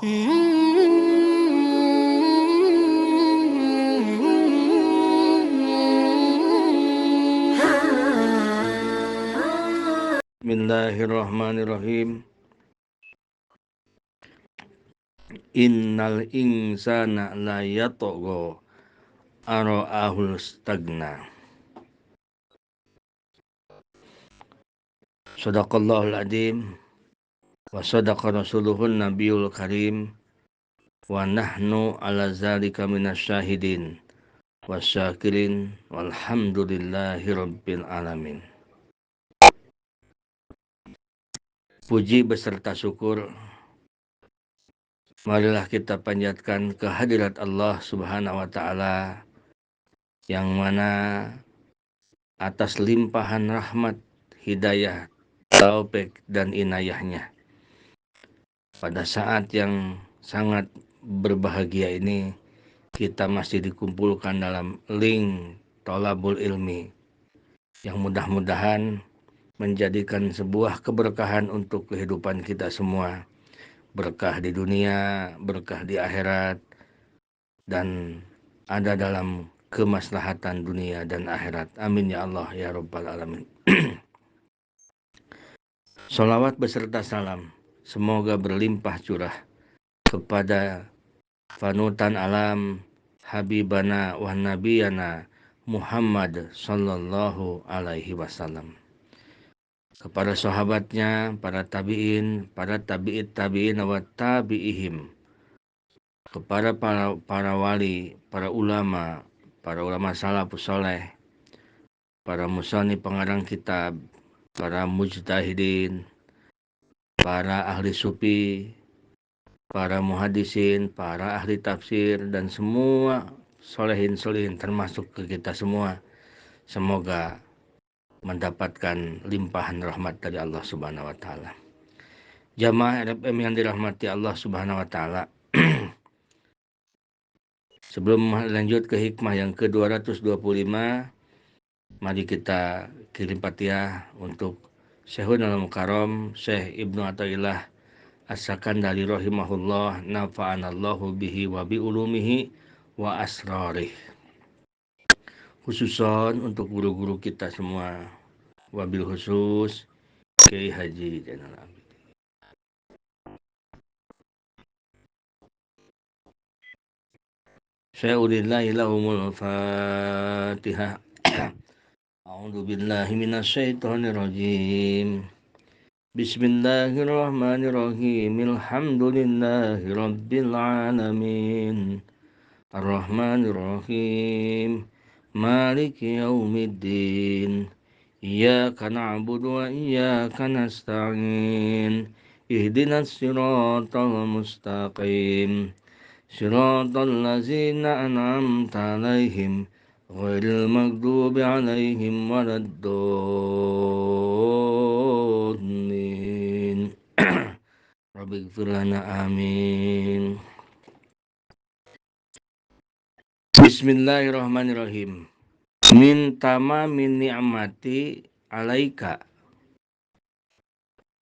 Bismillahirrahmanirrahim. Innal insana la yatgha ara'ahul stagna. Shadaqallahul adzim wa sadaqa rasuluhun nabiyul karim wa nahnu ala zalika minasyahidin wasyakirin walhamdulillahi rabbil alamin. Puji beserta syukur marilah kita panjatkan kehadirat Allah Subhanahu wa taala yang mana atas limpahan rahmat, hidayah, taufik dan inayahnya pada saat yang sangat berbahagia ini kita masih dikumpulkan dalam link Tholabul Ilmi yang mudah-mudahan menjadikan sebuah keberkahan untuk kehidupan kita semua, berkah di dunia, berkah di akhirat, dan ada dalam kemaslahatan dunia dan akhirat. Amin ya Allah ya Rabbal Alamin. Salawat beserta salam semoga berlimpah curah kepada panutan alam Habibana wa Nabiyana Muhammad sallallahu alaihi wasallam, kepada sahabatnya, para tabi'in, para tabi'it tabi'in wa tabi'ihim, kepada para wali, para ulama salafus saleh, para musannif pengarang kitab, para mujtahidin, para ahli sufi, para muhadisin, para ahli tafsir, dan semua solehin termasuk ke kita semua. Semoga mendapatkan limpahan rahmat dari Allah Subhanahu wa taala. Jamaah RFM yang dirahmati Allah Subhanahu wa taala. Sebelum lanjut ke hikmah yang ke-225, mari kita kirim Fatihah untuk Syekhul Mukarram Syekh Ibnu Athaillah As-Sakandari rahimahullah, nafa'anallahu bihi wa bi ulumihi wa asrarih. Khususon untuk guru-guru kita semua, wabil khusus Kiai Haji Zainal Abidin. Syai'ulillahi lahumul Fatihah. A'udzu billahi minasyaitonir rajim. Bismillahirrahmanirrahim. Alhamdulillahi rabbil alamin. Ar-Rahmanir-Rahim. Maliki yaumiddin. Iyyaka na'budu wa iyyaka nasta'in. Ihdinas siratal mustaqim. Siratal ladzina an'amta 'alaihim ghairil maghdubi 'alaihim waladdallin. Rabbighfir lana amin. Bismillahirrahmanirrahim. Min tamamin ni'mati alaika,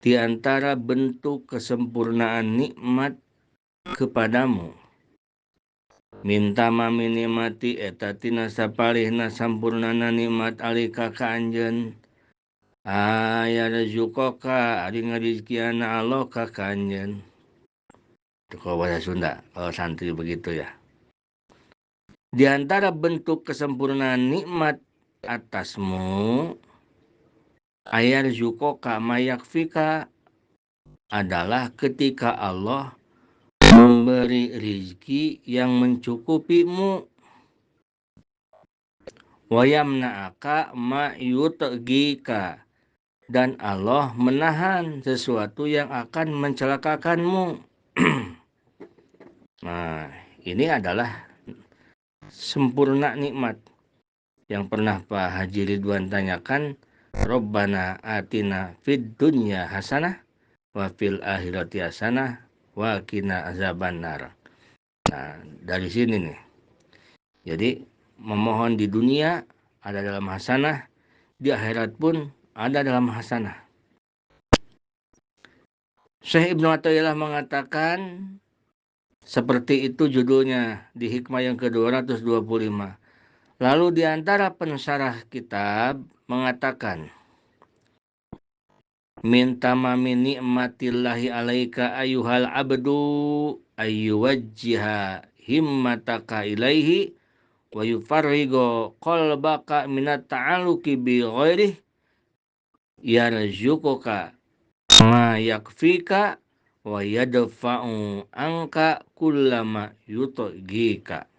di antara bentuk kesempurnaan nikmat kepadamu. Min tamamin ni'mati eta tina sapalihna sampurnana nikmat alaika ka anjeun. Aya rezukoka ari ngarizkiana Allah ka anjeun. Itu kalau bahasa Sunda, kalau santri begitu ya. Di antara bentuk kesempurnaan nikmat atasmu, ayar zukoka mayakfika, adalah ketika Allah memberi rizki yang mencukupimu. Wayamna'aka ma'yutgika, dan Allah menahan sesuatu yang akan mencelakakanmu. Nah, ini adalah sempurna nikmat yang pernah Pak Haji Ridwan tanyakan. Rabbana atina fid dunya hasanah wa fil akhirati hasanah wa qina azabannar. Nah, dari sini nih. Jadi memohon di dunia ada dalam hasanah, di akhirat pun ada dalam hasanah. Syekh Ibnu Athaillah mengatakan, Seperti itu judulnya di hikmah yang ke-225. Lalu di antara pensarah kitab mengatakan, min tamami ni'matillahi alaika ayuhal abdu ayyuwajjiha himmataka ilaihi wa yufarrigo qalbaka minat ta'aluki bi ghairih yarzuquka ma yakfika wa yadfa'u angka kullama yutgika.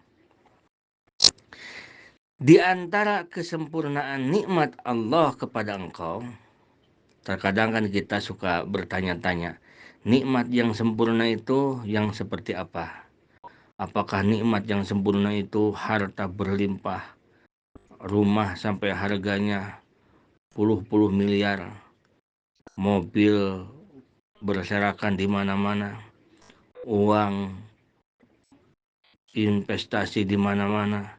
Di antara kesempurnaan nikmat Allah kepada engkau, terkadang kan kita suka bertanya-tanya, nikmat yang sempurna itu yang seperti apa? Apakah nikmat yang sempurna itu harta berlimpah, rumah sampai harganya puluh-puluh miliar, mobil berserakan di mana-mana, uang investasi di mana-mana,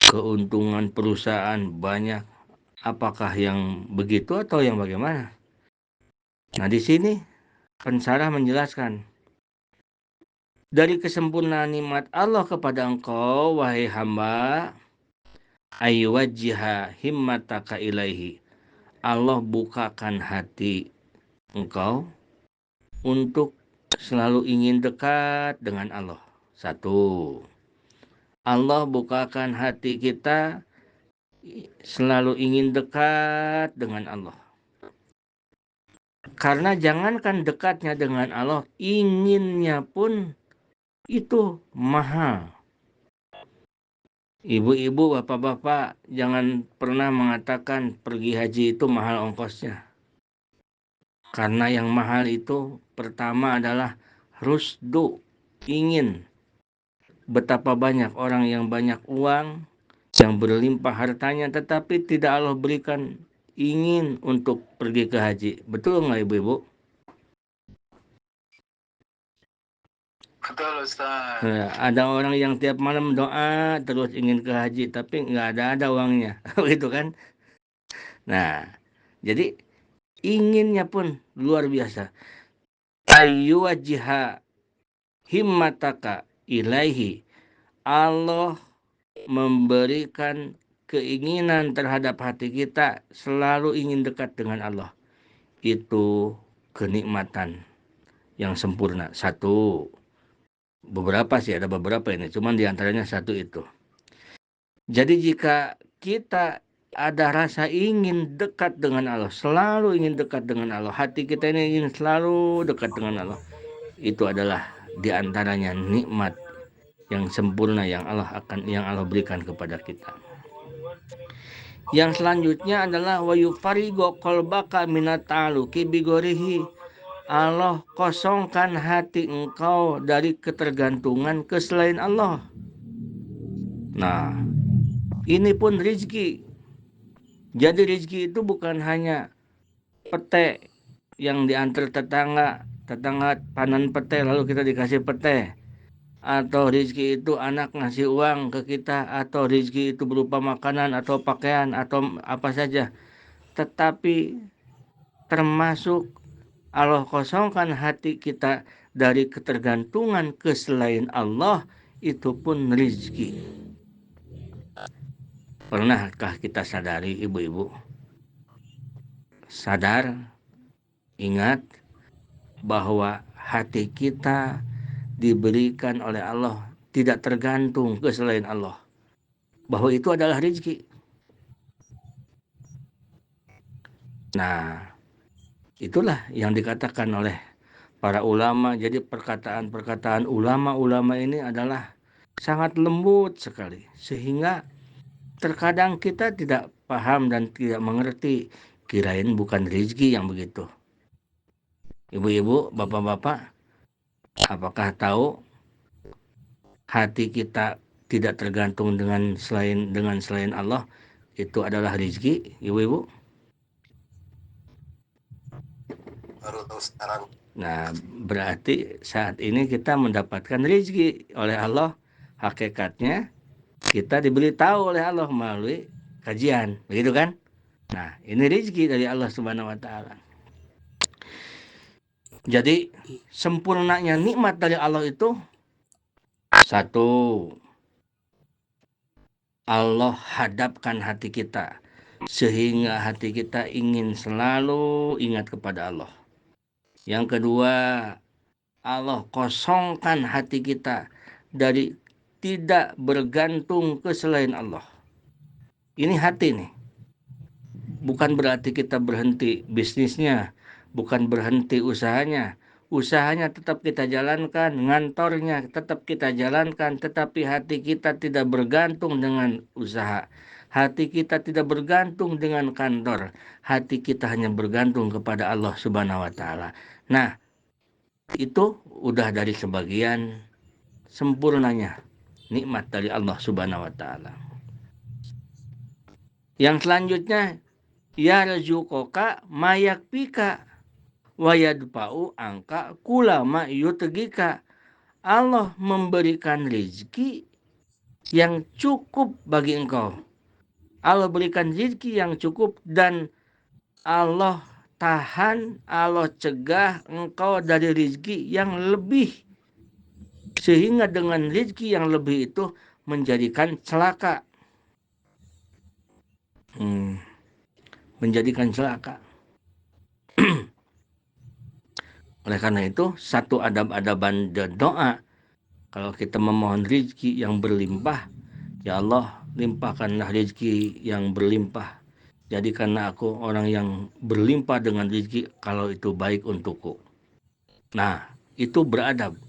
keuntungan perusahaan banyak. Apakah yang begitu atau yang bagaimana? Nah, di sini pensarah menjelaskan, dari kesempurnaan nikmat Allah kepada engkau, wahai hamba, ayyuwajjiha himmataka ilaihi. Allah bukakan hati engkau untuk selalu ingin dekat dengan Allah. Satu, Allah bukakan hati kita selalu ingin dekat dengan Allah. Karena jangankan dekatnya dengan Allah, inginnya pun itu mahal. Ibu-ibu, bapak-bapak, jangan pernah mengatakan pergi haji itu mahal ongkosnya. Karena yang mahal itu pertama adalah rusdu, ingin. Betapa banyak orang yang banyak uang, yang berlimpah hartanya, tetapi tidak Allah berikan ingin untuk pergi ke haji. Betul nggak ibu-ibu? Betul Ustaz. Ada orang yang tiap malam doa terus ingin ke haji, tapi nggak ada uangnya. Gitu kan? Nah, jadi inginnya pun luar biasa. Ayyuwajjiha himmataka ilaihi. Allah memberikan keinginan terhadap hati kita selalu ingin dekat dengan Allah. Itu kenikmatan yang sempurna. Satu, beberapa sih, ada beberapa ini, cuman diantaranya satu itu. Jadi jika kita ada rasa ingin dekat dengan Allah, selalu ingin dekat dengan Allah, hati kita ini ingin selalu dekat dengan Allah, itu adalah diantaranya nikmat yang sempurna yang Allah berikan kepada kita. Yang selanjutnya adalah wa yufarigo qalbaka minat ta'aluki bigorihi. Allah kosongkan hati engkau dari ketergantungan ke selain Allah. Nah, ini pun rezeki. Jadi rezeki itu bukan hanya pete yang diantar tetangga panen pete lalu kita dikasih pete, atau rezeki itu anak ngasih uang ke kita, atau rezeki itu berupa makanan atau pakaian atau apa saja. Tetapi termasuk Allah kosongkan hati kita dari ketergantungan ke selain Allah, itu pun rezeki. Pernahkah kita sadari ibu-ibu? Sadar, ingat bahwa hati kita diberikan oleh Allah tidak tergantung ke selain Allah, bahwa itu adalah rezeki. Nah, itulah yang dikatakan oleh para ulama. Jadi perkataan-perkataan ulama-ulama ini adalah sangat lembut sekali, sehingga terkadang kita tidak paham dan tidak mengerti, kirain bukan rezeki yang begitu. Ibu-ibu, bapak-bapak, apakah tahu hati kita tidak tergantung dengan selain Allah, itu adalah rezeki, ibu-ibu? Baru tahu sekarang. Nah, berarti saat ini kita mendapatkan rezeki oleh Allah. Hakikatnya kita diberitahu oleh Allah melalui kajian, begitu kan? Nah, ini rezeki dari Allah Subhanahu wa taala. Jadi sempurnanya nikmat dari Allah itu Satu, Allah hadapkan hati kita sehingga hati kita ingin selalu ingat kepada Allah. Yang kedua, Allah kosongkan hati kita dari tidak bergantung ke selain Allah. Ini hati nih. Bukan berarti kita berhenti bisnisnya, bukan berhenti usahanya. Usahanya tetap kita jalankan, ngantornya tetap kita jalankan, tetapi hati kita tidak bergantung dengan usaha. Hati kita tidak bergantung dengan kantor. Hati kita hanya bergantung kepada Allah Subhanahu wa taala. Nah, itu udah dari sebagian sempurnanya nikmat dari Allah Subhanahu wa taala. Yang selanjutnya, yarzuqoka mayakpika wa yadfa'u angka kulama yutegika. Allah memberikan rezeki yang cukup bagi engkau. Allah berikan rezeki yang cukup dan Allah tahan, Allah cegah engkau dari rezeki yang lebih. Sehingga dengan rezeki yang lebih itu menjadikan celaka. Menjadikan celaka. Oleh karena itu, satu adab-adaban doa, kalau kita memohon rezeki yang berlimpah, ya Allah, limpahkanlah rezeki yang berlimpah. Jadikanlah aku orang yang berlimpah dengan rezeki kalau itu baik untukku. Nah, itu beradab.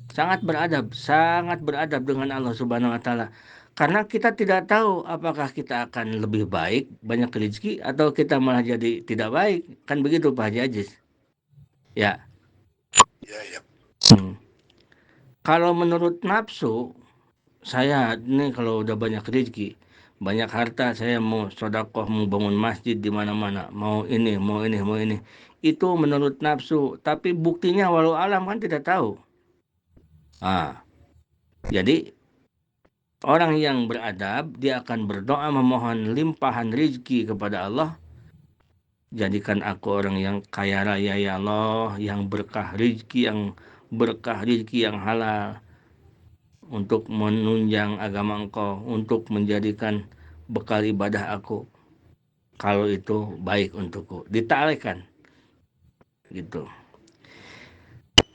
Sangat beradab dengan Allah Subhanahu wa taala. Karena kita tidak tahu apakah kita akan lebih baik, banyak rezeki, atau kita malah jadi tidak baik. Kan begitu Pak Haji Aziz? Ya. Ya. Kalau menurut nafsu, saya ini kalau udah banyak rezeki, banyak harta, saya mau sedekah, mau bangun masjid di mana-mana, mau ini. Itu menurut nafsu, tapi buktinya walau alam kan tidak tahu. Jadi orang yang beradab, dia akan berdoa memohon limpahan rezeki kepada Allah. Jadikan aku orang yang kaya raya ya Allah, yang berkah rezeki yang halal, untuk menunjang agama Engkau, untuk menjadikan bekal ibadah aku, kalau itu baik untukku. Dita'alaikan gitu.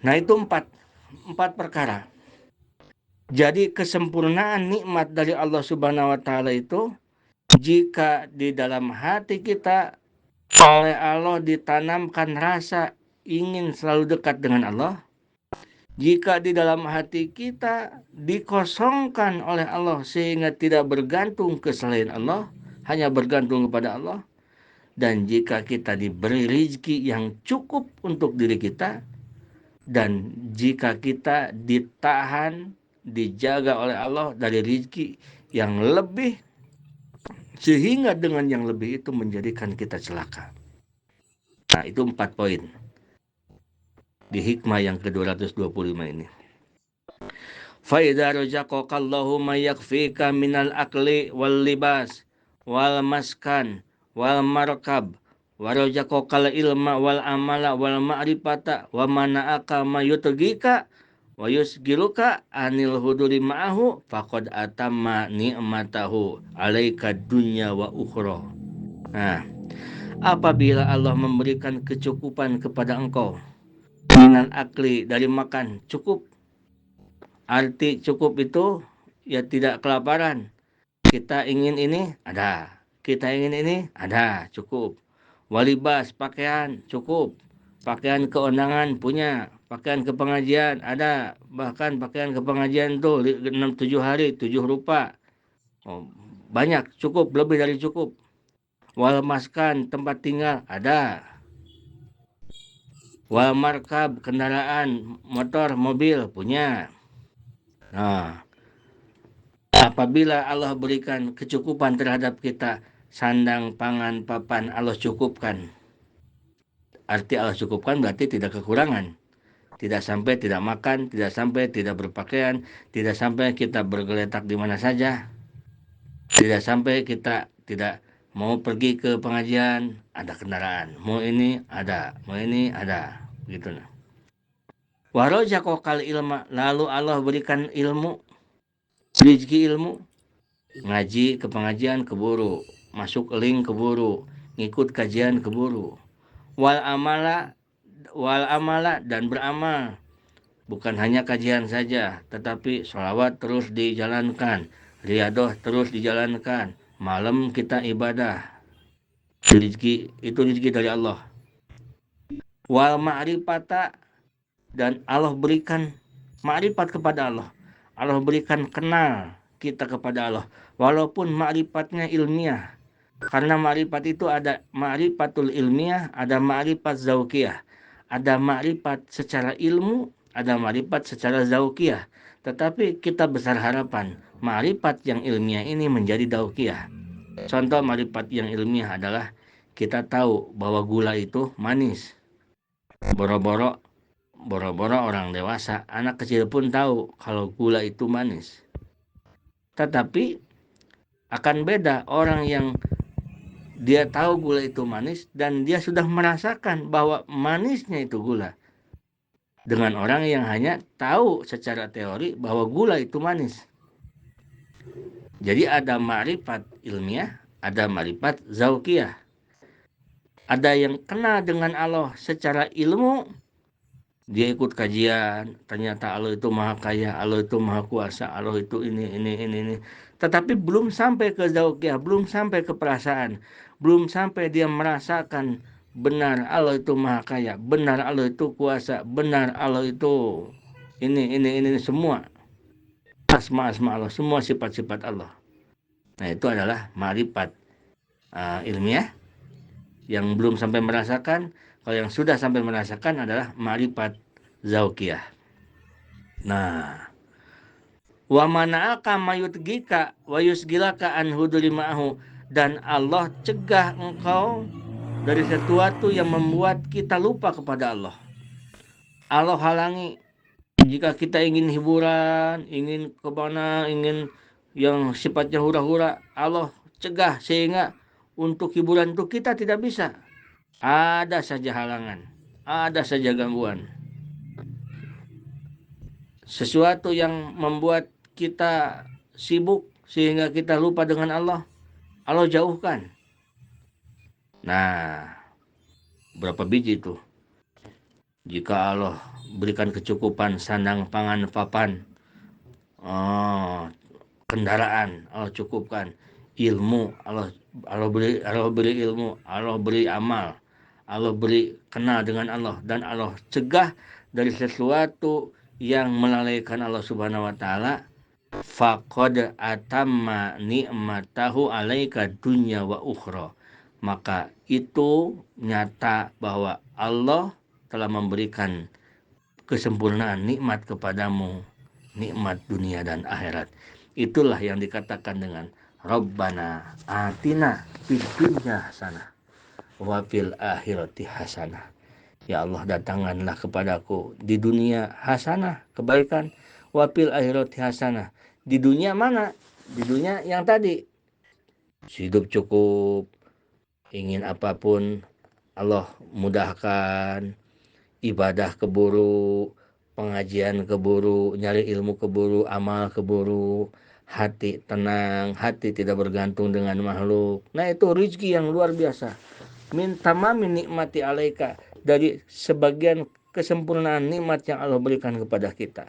Nah, itu empat perkara. Jadi kesempurnaan nikmat dari Allah Subhanahu wa taala itu, jika di dalam hati kita oleh Allah ditanamkan rasa ingin selalu dekat dengan Allah, jika di dalam hati kita dikosongkan oleh Allah sehingga tidak bergantung ke selain Allah, hanya bergantung kepada Allah, dan jika kita diberi rezeki yang cukup untuk diri kita, dan jika kita ditahan, dijaga oleh Allah dari rezeki yang lebih, sehingga dengan yang lebih itu menjadikan kita celaka. Nah, itu 4 poin di hikmah yang ke-225 ini. Faidha razaqakallahu ma yakfika minal akli wal libas wal maskan wal markab wa razaqakal ilma wal amala wal ma'rifata wa mana'aka ma yutgika wa yusgiluka anil huduri ma'ahu faqad atamma ni'matahu alaika dunya wa ukhra. Nah, apabila Allah memberikan kecukupan kepada engkau minal akli, dari makan cukup. Arti cukup itu ya tidak kelaparan. Kita ingin ini, ada. Kita ingin ini, ada, cukup. Walibas, pakaian, cukup. Pakaian keundangan punya. Pakaian ke pengajian, ada. Bahkan pakaian ke pengajian tuh 6-7 hari, 7 rupa. Banyak, cukup, lebih dari cukup. Wal maskan, tempat tinggal, ada. Wal markab, kendaraan, motor, mobil, punya. Nah, apabila Allah berikan kecukupan terhadap kita, sandang, pangan, papan, Allah cukupkan. Arti Allah cukupkan berarti tidak kekurangan. Tidak sampai tidak makan, tidak sampai tidak berpakaian, tidak sampai kita bergeletak di mana saja. Tidak sampai kita tidak mau pergi ke pengajian, ada kendaraan. Mau ini ada, gitu. Warozaqokal ilma, lalu Allah berikan ilmu. Rezeki ilmu, ngaji ke pengajian keburu, masuk link keburu, ngikut kajian keburu. Wal amala dan beramal. Bukan hanya kajian saja, tetapi sholawat terus dijalankan, riadoh terus dijalankan, malam kita ibadah. Rezeki itu rezeki dari Allah. Wal ma'rifata, dan Allah berikan ma'rifat kepada Allah. Allah berikan kenal kita kepada Allah, walaupun ma'rifatnya ilmiah. Karena ma'rifat itu ada ma'rifatul ilmiah, ada ma'rifat zauqiyah. Ada ma'rifat secara ilmu, ada ma'rifat secara zauqiyah. Tetapi kita besar harapan ma'rifat yang ilmiah ini menjadi zauqiyah. Contoh ma'rifat yang ilmiah adalah kita tahu bahwa gula itu manis. Boro-boro orang dewasa, anak kecil pun tahu kalau gula itu manis. Tetapi akan beda orang yang dia tahu gula itu manis dan dia sudah merasakan bahwa manisnya itu gula, dengan orang yang hanya tahu secara teori bahwa gula itu manis. Jadi ada ma'rifat ilmiah, ada ma'rifat zauqiyah. Ada yang kenal dengan Allah secara ilmu, dia ikut kajian, ternyata Allah itu maha kaya, Allah itu maha kuasa, Allah itu ini. Tetapi belum sampai ke zauqiyah, belum sampai ke perasaan, belum sampai dia merasakan benar Allah itu maha kaya, benar Allah itu kuasa, benar Allah itu ini semua asma Allah, semua sifat-sifat Allah. Nah, itu adalah ma'rifat ilmiah yang belum sampai merasakan. Kalau yang sudah sampai merasakan adalah ma'rifat zauqiyah. Nah, wa mana'aka mayutgika wa yusgilaka an huduli ma'ahu, dan Allah cegah engkau dari sesuatu yang membuat kita lupa kepada Allah. Allah halangi jika kita ingin hiburan, ingin kemana, ingin yang sifatnya hura-hura, Allah cegah sehingga untuk hiburan itu kita tidak bisa. Ada saja halangan, ada saja gangguan. Sesuatu yang membuat kita sibuk sehingga kita lupa dengan Allah, Allah jauhkan. Nah, berapa biji itu? Jika Allah berikan kecukupan sandang, pangan, papan, kendaraan Allah cukupkan, ilmu Allah beri ilmu, Allah beri amal, Allah beri kenal dengan Allah, dan Allah cegah dari sesuatu yang melalaikan Allah Subhanahu wa taala. Faqad atamma ni'matahu alaika dunya wa ukhra, maka itu nyata bahwa Allah telah memberikan kesempurnaan nikmat kepadamu, nikmat dunia dan akhirat. Itulah yang dikatakan dengan Rabbana atina fid dunya hasanah wa fil akhirati hasanah. Ya Allah, datangkanlah kepadaku di dunia hasanah, kebaikan, wa fil akhirati hasanah. Di dunia mana? Di dunia yang tadi, hidup cukup, ingin apapun Allah mudahkan, ibadah keburu, pengajian keburu, nyari ilmu keburu, amal keburu, hati tenang, hati tidak bergantung dengan makhluk. Nah, itu rezeki yang luar biasa. Min tamamin nikmati alaika, dari sebagian kesempurnaan nikmat yang Allah berikan kepada kita.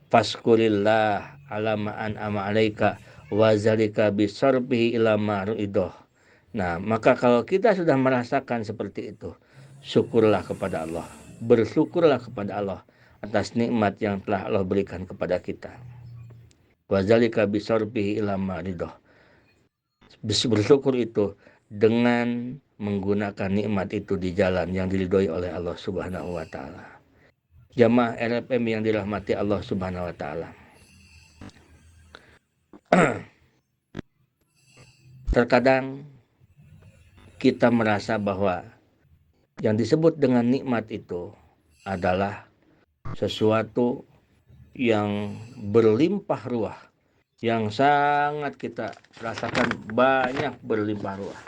Faskurillah alama an'ama alaika wa zalika bisarbihi ila ma'ru'idoh. Nah, maka kalau kita sudah merasakan seperti itu, syukurlah kepada Allah, bersyukurlah kepada Allah atas nikmat yang telah Allah berikan kepada kita. Wa zalika bisarbihi ila ma'ru'idoh. Bersyukur itu dengan menggunakan nikmat itu di jalan yang diridhoi oleh Allah Subhanahu wa taala. Jamaah RFM yang dirahmati Allah Subhanahu wa taala. Terkadang kita merasa bahwa yang disebut dengan nikmat itu adalah sesuatu yang berlimpah ruah, yang sangat kita rasakan banyak berlimpah ruah.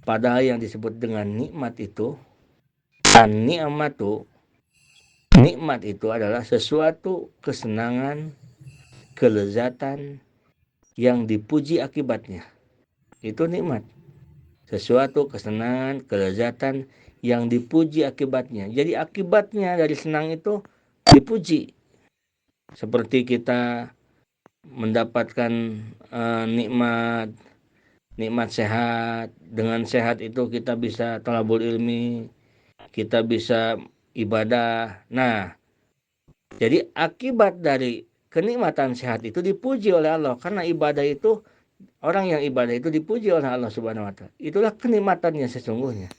Padahal yang disebut dengan nikmat itu, nikmat itu adalah sesuatu kesenangan, kelezatan yang dipuji akibatnya. Itu nikmat. Sesuatu kesenangan, kelezatan yang dipuji akibatnya. Jadi akibatnya dari senang itu dipuji. Seperti kita mendapatkan nikmat sehat. Dengan sehat itu kita bisa thalabul ilmi, kita bisa ibadah. Nah, jadi akibat dari kenikmatan sehat itu dipuji oleh Allah, karena ibadah itu, orang yang ibadah itu dipuji oleh Allah Subhanahu wa taala. Itulah kenikmatannya sesungguhnya.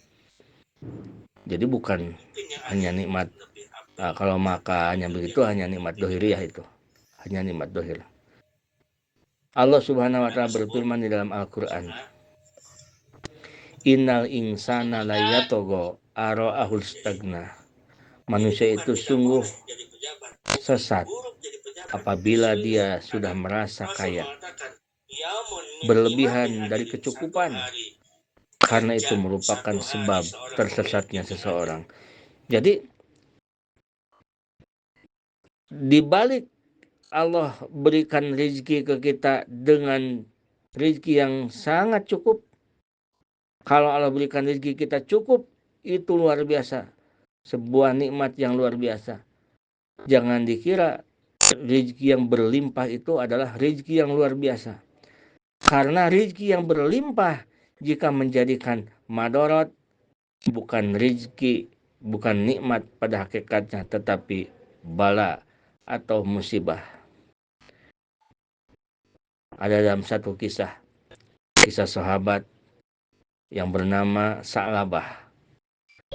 Jadi bukan hanya nikmat kalau makannya begitu, hanya nikmat dohiriyah itu. Hanya nikmat dohir. Allah Subhanahu wa taala berfirman di dalam Al-Qur'an, Innal insana layatogo ara'ahul stagna. Manusia itu sungguh sesat apabila dia sudah merasa kaya, berlebihan dari kecukupan, karena itu merupakan sebab tersesatnya seseorang. Jadi di balik Allah berikan rezeki ke kita dengan rezeki yang sangat cukup, kalau Allah berikan rezeki kita cukup, itu luar biasa, sebuah nikmat yang luar biasa. Jangan dikira rezeki yang berlimpah itu adalah rezeki yang luar biasa. Karena rezeki yang berlimpah jika menjadikan madorot, bukan rezeki, bukan nikmat pada hakikatnya, tetapi bala atau musibah. Ada dalam satu kisah sahabat yang bernama Sa'labah.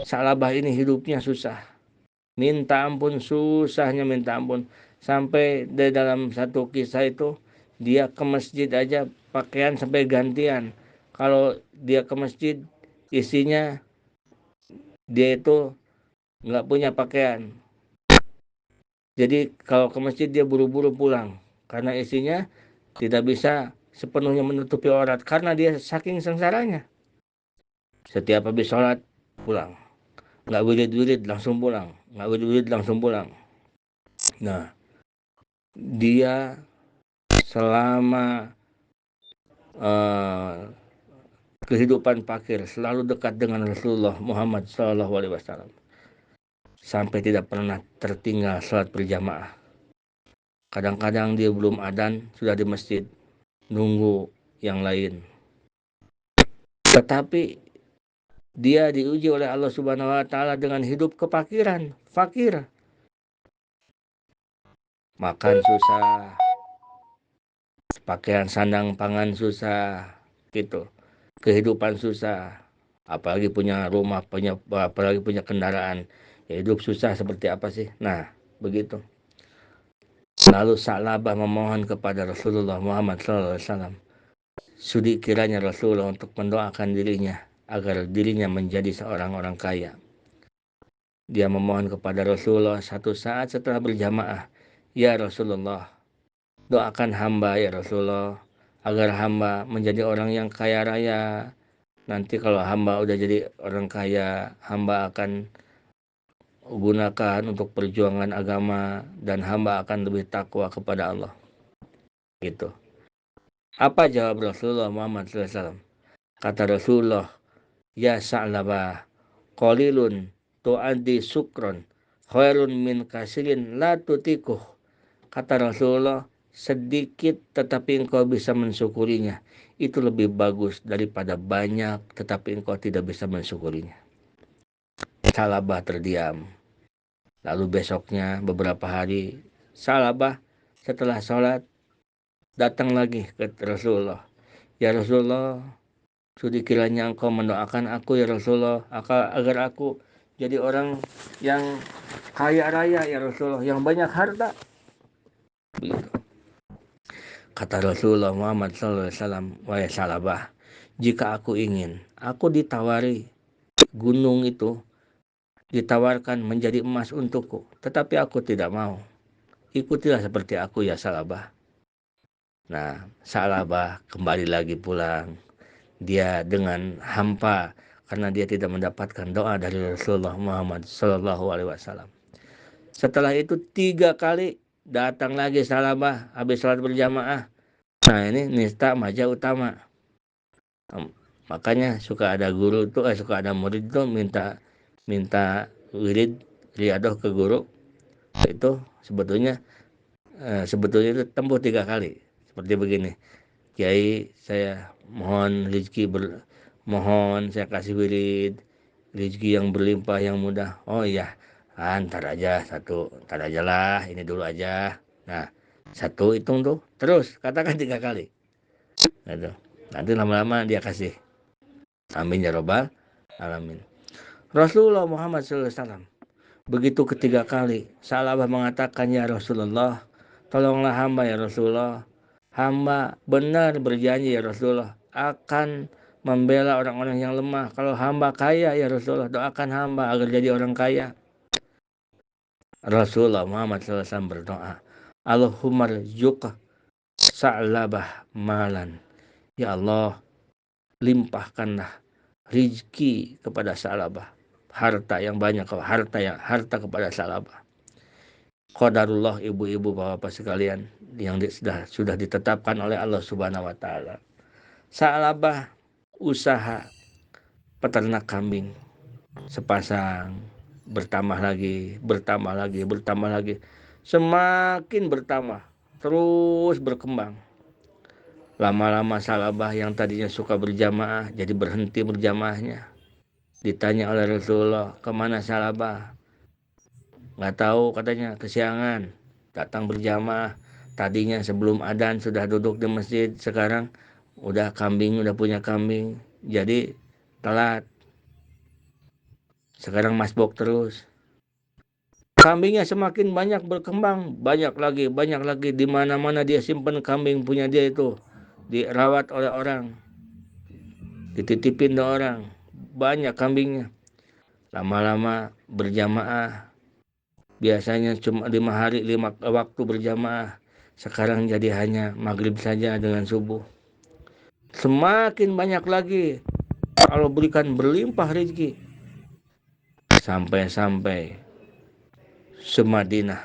Sa'labah ini hidupnya susah, minta ampun, susahnya minta ampun. Sampai di dalam satu kisah itu, dia ke masjid aja pakaian sampai gantian. Kalau dia ke masjid, isinya dia itu nggak punya pakaian. Jadi kalau ke masjid dia buru-buru pulang, karena isinya tidak bisa sepenuhnya menutupi aurat, karena dia saking sengsaranya. Setiap habis sholat pulang, nggak wirid-wirid langsung pulang, nggak wirid-wirid langsung pulang. Nah, dia selama kehidupan fakir selalu dekat dengan Rasulullah Muhammad SAW, sampai tidak pernah tertinggal sholat berjamaah. Kadang-kadang dia belum adzan sudah di masjid nunggu yang lain. Tetapi dia diuji oleh Allah Subhanahu wa taala dengan hidup kefakiran, fakir. Makan susah, pakaian sandang pangan susah, gitu. Kehidupan susah, apalagi punya rumah, apalagi punya kendaraan. Ya, hidup susah seperti apa sih? Nah, begitu. Lalu Sa'labah memohon kepada Rasulullah Muhammad SAW, sudi kiranya Rasulullah untuk mendoakan dirinya agar dirinya menjadi seorang orang kaya. Dia memohon kepada Rasulullah satu saat setelah berjamaah, ya Rasulullah, doakan hamba ya Rasulullah, agar hamba menjadi orang yang kaya raya. Nanti kalau hamba udah jadi orang kaya, hamba akan gunakan untuk perjuangan agama, dan hamba akan lebih takwa kepada Allah. Gitu. Apa jawab Rasulullah Muhammad SAW? Kata Rasulullah, ya Sa'labah, qalilun tu'addi sukron, khairun min kasirin la tutikuh. Kata Rasulullah, sedikit tetapi engkau bisa mensyukurinya, itu lebih bagus daripada banyak tetapi engkau tidak bisa mensyukurinya. Sa'labah terdiam. Lalu besoknya beberapa hari, Sa'labah setelah sholat datang lagi ke Rasulullah. Ya Rasulullah, sudi kiranya engkau mendoakan aku ya Rasulullah, agar aku jadi orang yang kaya raya ya Rasulullah, yang banyak harta. Begitu. Kata Rasulullah Muhammad SAW, wahai Sa'labah, jika aku ingin, aku ditawari gunung itu, ditawarkan menjadi emas untukku, tetapi aku tidak mau. Ikutilah seperti aku ya Sa'labah. Nah, Sa'labah kembali lagi pulang. Dia dengan hampa karena dia tidak mendapatkan doa dari Rasulullah Muhammad SAW. Setelah itu 3 kali datang lagi salabah habis sholat berjamaah. Nah ini nista maja utama. Makanya suka ada guru tuh, suka ada murid tuh minta wirid riadoh ke guru. Itu sebetulnya itu tempuh 3 kali. Seperti begini, Kiai saya mohon rezeki mohon saya kasih wirid rezeki yang berlimpah yang mudah. Oh iya, ntar aja lah, ini dulu aja. Nah, satu hitung tuh, terus katakan 3 kali. Gitu. Nanti lama-lama dia kasih. Amin ya robbal alamin. Rasulullah Muhammad SAW begitu ketiga kali Salabah mengatakan, ya Rasulullah, tolonglah hamba ya Rasulullah. Hamba benar berjanji ya Rasulullah akan membela orang-orang yang lemah. Kalau hamba kaya ya Rasulullah, doakan hamba agar jadi orang kaya. Rasulullah Muhammad SAW berdoa, Allahumma rzuqh Sa'labah malan. Ya Allah, limpahkanlah rizki kepada Salabah, harta yang banyak, harta kepada Salabah. Qadarullah, ibu-ibu bapak-bapak sekalian yang sudah ditetapkan oleh Allah Subhanahu wa taala. Salabah usaha peternak kambing sepasang, bertambah lagi, semakin bertambah, terus berkembang. Lama-lama Salabah yang tadinya suka berjamaah jadi berhenti berjamaahnya. Ditanya oleh Rasulullah, kemana Salabah? Nggak tahu, katanya kesiangan datang berjamaah. Tadinya sebelum adzan sudah duduk di masjid, sekarang udah punya kambing, jadi telat. Sekarang masbuk terus. Kambingnya semakin banyak berkembang, banyak lagi. Di mana-mana dia simpan kambing punya dia itu, dirawat oleh orang, dititipin ke orang, banyak kambingnya. Lama-lama berjamaah, biasanya cuma 5 hari 5 waktu berjamaah, sekarang jadi hanya maghrib saja dengan subuh. Semakin banyak lagi Allah berikan berlimpah rezeki, sampai semadinah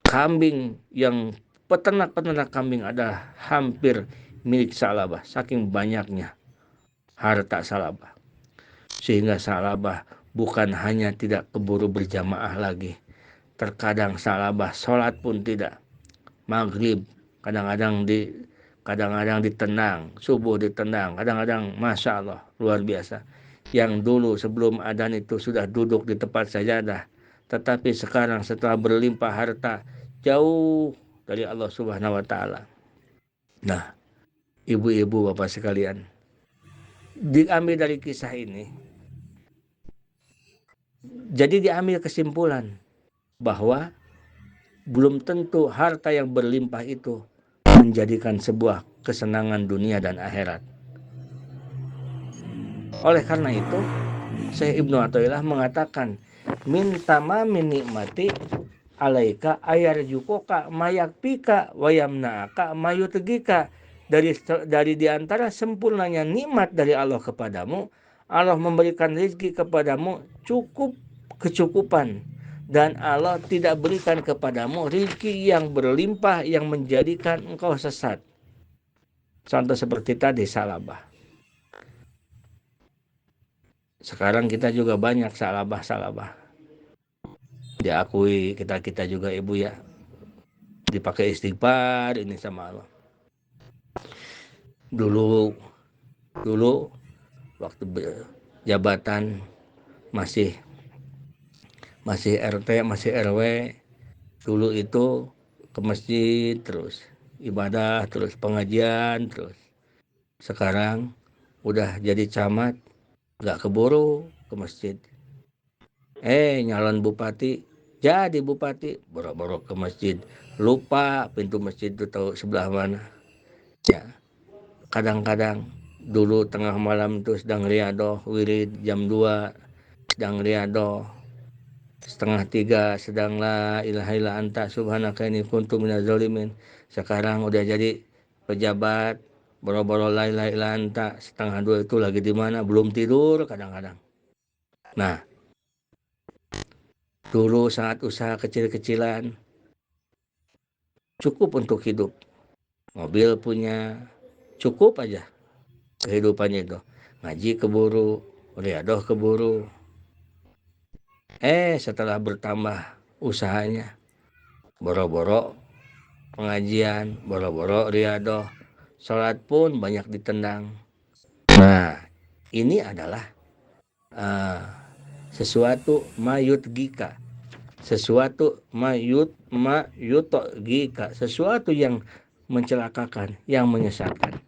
kambing yang peternak kambing adalah hampir milik Salabah, saking banyaknya harta Salabah. Sehingga Salabah bukan hanya tidak keburu berjamaah lagi, terkadang Salabah sholat pun tidak. Maghrib kadang-kadang ditenang, subuh ditenang, kadang-kadang Masya Allah luar biasa. Yang dulu sebelum adzan itu sudah duduk di tempat sajadah, tetapi sekarang setelah berlimpah harta jauh dari Allah Subhanahu wa taala. Nah, ibu-ibu bapak sekalian, diambil dari kisah ini, jadi diambil kesimpulan bahwa belum tentu harta yang berlimpah itu menjadikan sebuah kesenangan dunia dan akhirat. Oleh karena itu, Syekh Ibnu Athaillah mengatakan, min tamamin nikmati alaika ayarjukoka mayakpika wayamnaaka mayutegika. Dari diantara sempurnanya nikmat dari Allah kepadamu, Allah memberikan rezeki kepadamu kecukupan, dan Allah tidak berikan kepadamu rezeki yang berlimpah yang menjadikan engkau sesat. Contoh seperti tadi Salabah. Sekarang kita juga banyak salabah. Diakui kita juga ibu ya. Dipakai istighfar ini sama Allah. Dulu waktu jabatan masih RT, masih RW, dulu itu ke masjid terus, ibadah terus, pengajian terus. Sekarang udah jadi camat, nggak keburu ke masjid. Nyalon bupati, jadi bupati, boro-boro ke masjid, lupa pintu masjid itu tahu sebelah mana. Ya, kadang-kadang dulu tengah malam itu sedang riadoh wirid jam 2, sedang riadoh setengah 3, sedang la ilaha illa anta subhanaka inni kuntu minaz zalimin. Sekarang udah jadi pejabat, boro-boro la ilaha illa anta setengah 2 itu lagi di mana, belum tidur kadang-kadang. Nah, Dulu saat usaha kecil-kecilan cukup untuk hidup. Mobil punya, cukup aja kehidupannya itu. Ngaji keburu, riadoh keburu. Setelah bertambah usahanya, boro-boro pengajian, boro-boro riadoh, sholat pun banyak ditendang. Nah, ini adalah sesuatu mayutgika, sesuatu mayutogika, sesuatu yang mencelakakan, yang menyesatkan.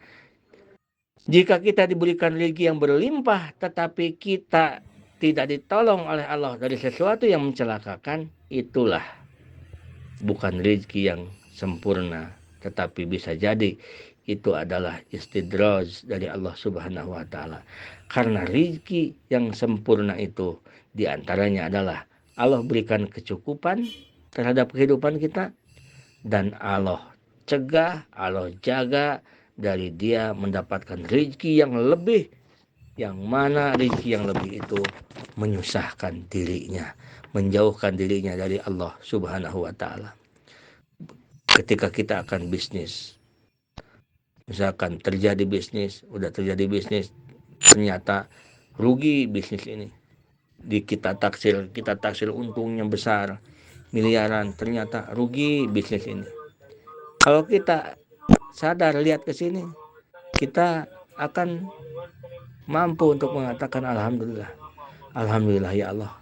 Jika kita diberikan rezeki yang berlimpah, tetapi kita tidak ditolong oleh Allah dari sesuatu yang mencelakakan, itulah bukan rezeki yang sempurna, tetapi bisa jadi itu adalah istidraj dari Allah Subhanahu wa taala. Karena rezeki yang sempurna itu diantaranya adalah Allah berikan kecukupan terhadap kehidupan kita, dan Allah cegah, Allah jaga dari dia mendapatkan rezeki yang lebih, yang mana rezeki yang lebih itu menyusahkan dirinya, menjauhkan dirinya dari Allah Subhanahu wa taala. Ketika kita akan bisnis, misalkan terjadi bisnis, ternyata rugi bisnis ini, kita taksir untungnya besar, miliaran, ternyata rugi bisnis ini. Kalau kita sadar lihat ke sini, kita akan mampu untuk mengatakan alhamdulillah ya Allah.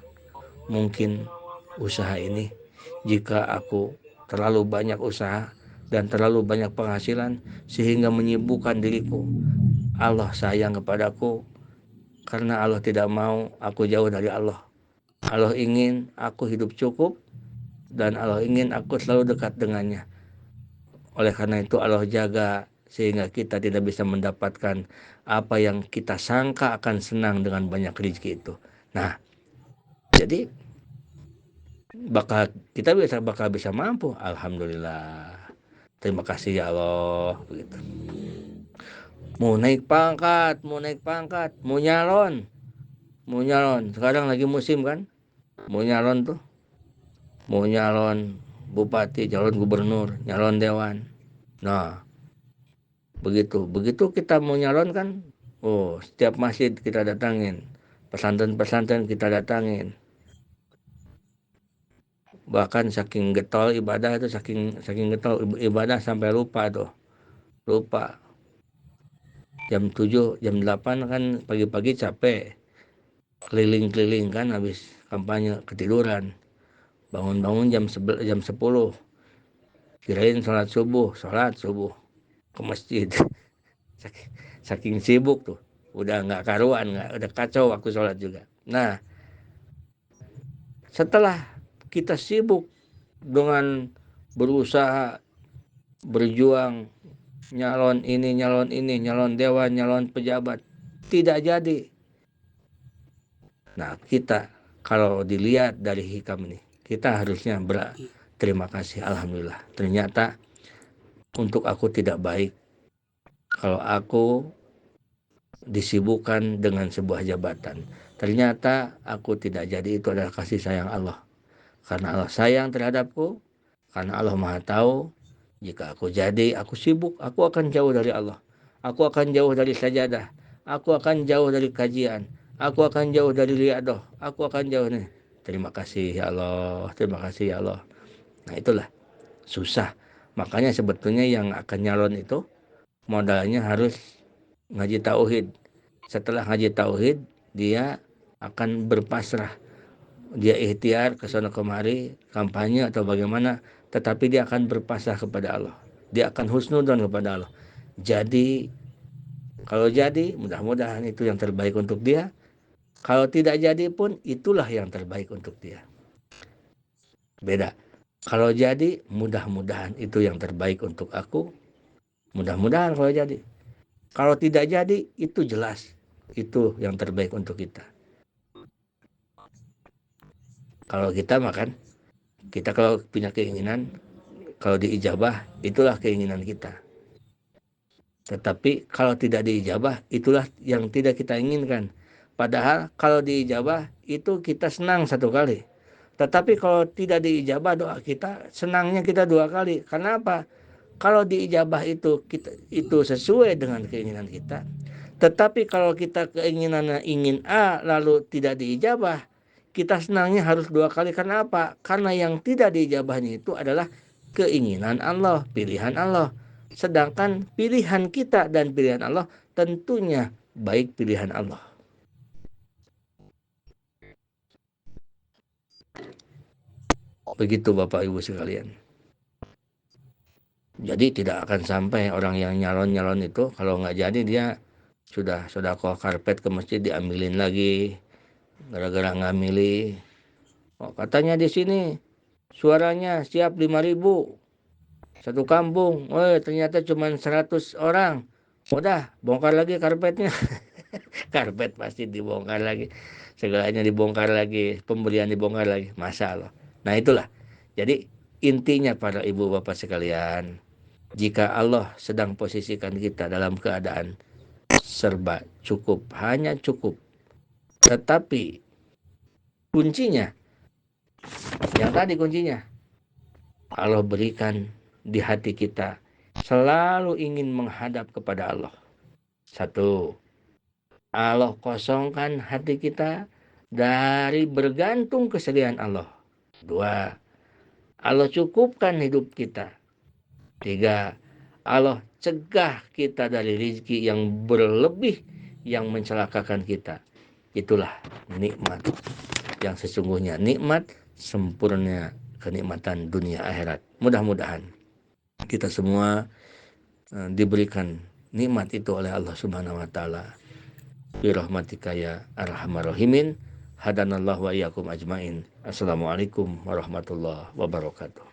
Mungkin usaha ini, jika aku terlalu banyak usaha dan terlalu banyak penghasilan sehingga menyibukkan diriku, Allah sayang kepadaku karena Allah tidak mau aku jauh dari Allah. Allah ingin aku hidup cukup dan Allah ingin aku selalu dekat dengannya. Oleh karena itu Allah jaga sehingga kita tidak bisa mendapatkan apa yang kita sangka akan senang dengan banyak rezeki itu. Nah, jadi kita bakal bisa mampu. Alhamdulillah. Terima kasih ya Allah. Begitu. Mau naik pangkat, mau nyalon. Sekarang lagi musim kan? Mau nyalon tuh. Mau nyalon bupati, nyalon gubernur, nyalon dewan. Nah, begitu kita mau nyalon kan, setiap masjid kita datangin, pesantren kita datangin. Bahkan saking getol ibadah itu, saking getol ibadah sampai lupa jam 7 jam 8 kan pagi-pagi capek, keliling-keliling kan, habis kampanye ketiduran, bangun jam 10, kirain sholat subuh ke masjid. saking sibuk tuh, udah nggak karuan, udah kacau waktu sholat juga. Nah, setelah kita sibuk dengan berusaha, berjuang, nyalon ini, nyalon dewan, nyalon pejabat, tidak jadi. Nah, kita kalau dilihat dari hikam ini, kita harusnya berterima kasih, alhamdulillah. Ternyata untuk aku tidak baik kalau aku disibukkan dengan sebuah jabatan. Ternyata aku tidak jadi, itu adalah kasih sayang Allah. Karena Allah sayang terhadapku, karena Allah Maha tahu, jika aku jadi, aku sibuk, aku akan jauh dari Allah. Aku akan jauh dari sajadah. Aku akan jauh dari kajian. Aku akan jauh dari riadoh. Aku akan jauh nih. Terima kasih ya Allah. Terima kasih ya Allah. Nah, itulah susah. Makanya sebetulnya yang akan nyalon itu modalnya harus ngaji tauhid. Setelah ngaji tauhid, dia akan berpasrah. Dia ikhtiar ke sana kemari, kampanye atau bagaimana, tetapi dia akan berpasrah kepada Allah. Dia akan husnudzon kepada Allah. Jadi, kalau jadi, mudah-mudahan itu yang terbaik untuk dia. Kalau tidak jadi pun, itulah yang terbaik untuk dia. Beda. Kalau jadi, mudah-mudahan itu yang terbaik untuk aku. Mudah-mudahan kalau jadi. Kalau tidak jadi, itu jelas. Itu yang terbaik untuk kita. Kalau kita makan, kita kalau punya keinginan, kalau diijabah, itulah keinginan kita. Tetapi kalau tidak diijabah, itulah yang tidak kita inginkan. Padahal kalau diijabah, itu kita senang satu kali. Tetapi kalau tidak diijabah doa kita, senangnya kita 2 kali. Karena apa? Kalau diijabah itu sesuai dengan keinginan kita. Tetapi kalau kita keinginannya ingin A lalu tidak diijabah, kita senangnya harus 2 kali. Karena apa? Karena yang tidak diijabahnya itu adalah keinginan Allah, pilihan Allah. Sedangkan pilihan kita dan pilihan Allah tentunya baik pilihan Allah. Begitu Bapak Ibu sekalian. Jadi tidak akan sampai orang yang nyalon itu kalau nggak jadi dia sudah sedekah karpet ke masjid diambilin lagi gara-gara nggak milih. Oh, katanya di sini suaranya siap 5.000 satu kampung. Oh, ternyata cuma 100 orang. Udah bongkar lagi karpetnya. Karpet pasti dibongkar lagi. Segalanya dibongkar lagi, pembelian dibongkar lagi. Masa Allah. Nah itulah. Jadi intinya para ibu bapak sekalian, jika Allah sedang posisikan kita dalam keadaan serba cukup, hanya cukup. Tetapi kuncinya, yang tadi kuncinya, Allah berikan di hati kita selalu ingin menghadap kepada Allah. 1, Allah kosongkan hati kita dari bergantung kesediaan Allah. 2, Allah cukupkan hidup kita. 3, Allah cegah kita dari rezeki yang berlebih yang mencelakakan kita. Itulah nikmat yang sesungguhnya, nikmat sempurna kenikmatan dunia akhirat. Mudah-mudahan kita semua diberikan nikmat itu oleh Allah Subhanahu wa taala. Bi rahmatika ya arhamar rahimin. Hadanallahu wa iyyakum ajmain. Assalamualaikum warahmatullahi wabarakatuh.